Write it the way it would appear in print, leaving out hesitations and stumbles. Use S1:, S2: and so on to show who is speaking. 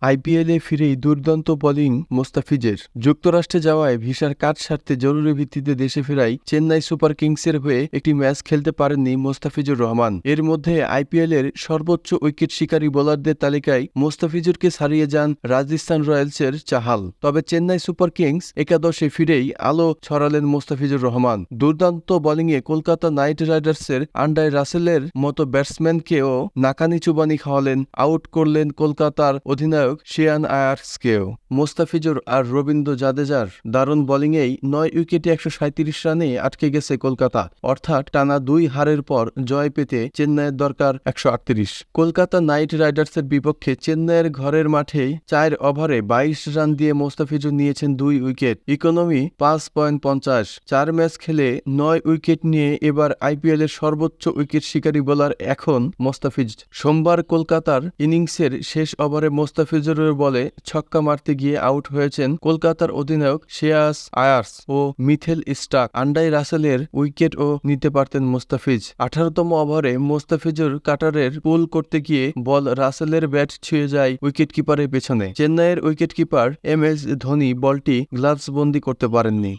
S1: আইপিএলে ফিরেই দুর্দান্ত বোলিং মোস্তাফিজের। যুক্তরাষ্ট্রে যাওয়ায় ভিসার কাট সারতে জরুরি ভিত্তিতে দেশে ফেরায় চেন্নাই সুপার কিংসের হয়ে একটি ম্যাচ খেলতে পারেননি মোস্তাফিজুর রহমান। এর মধ্যে আইপিএলের সর্বোচ্চ উইকেট শিকারী বোলারদের তালিকায় মোস্তাফিজুরকে ছাড়িয়ে যান রাজস্থান রয়্যালসের চাহাল। তবে চেন্নাই সুপার কিংস একাদশে ফিরেই আলো ছড়ালেন মোস্তাফিজুর রহমান। দুর্দান্ত বোলিংয়ে কলকাতা নাইট রাইডার্সের আন্ডাই রাসেলের মতো ব্যাটসম্যানকেও নাকানি চুবানি খাওয়ালেন, আউট করলেন কলকাতার অধিনায়ক শিয়ান আয়ারসকেও। মোস্তাফিজুর আর রবীন্দ্র জাদেজার দারুণ বোলিংয়েই 9 উইকেটে 137 রানে আটকে গেছে কলকাতা। অর্থাৎ টানা 2 হারের পর জয় পেতে চেন্নাইয়ের দরকার 138। কলকাতা নাইট রাইডার্সের বিপক্ষে চেন্নাইয়ের ঘরের মাঠে 4 ওভারে 22 রান দিয়ে মোস্তাফিজুর নিয়েছেন 2 উইকেট। ইকোনমি 5.50। 4 ম্যাচ খেলে 9 উইকেট নিয়ে এবার আইপিএলের সর্বোচ্চ উইকেট শিকারী বোলার এখন মোস্তাফিজ। সোমবার কলকাতার ইনিংসের শেষ ওভারে মোস্তাফিজুরের বলে ছক্কা মারতে গিয়ে আউট হয়েছেন কলকাতার অধিনায়ক শ্রেয়াস আয়ার্স ও মিথেল স্টার্ক। আন্ডাই রাসেলের উইকেটও নিতে পারতেন মোস্তাফিজ। 18তম ওভারে মোস্তাফিজুর কাটারের পুল করতে গিয়ে বল রাসেলের ব্যাট ছুঁয়ে যায় উইকেটকিপারের পেছনে। চেন্নাইয়ের উইকেটকিপার এম এস ধোনি বলটি গ্লাভস বন্দি করতে পারেননি।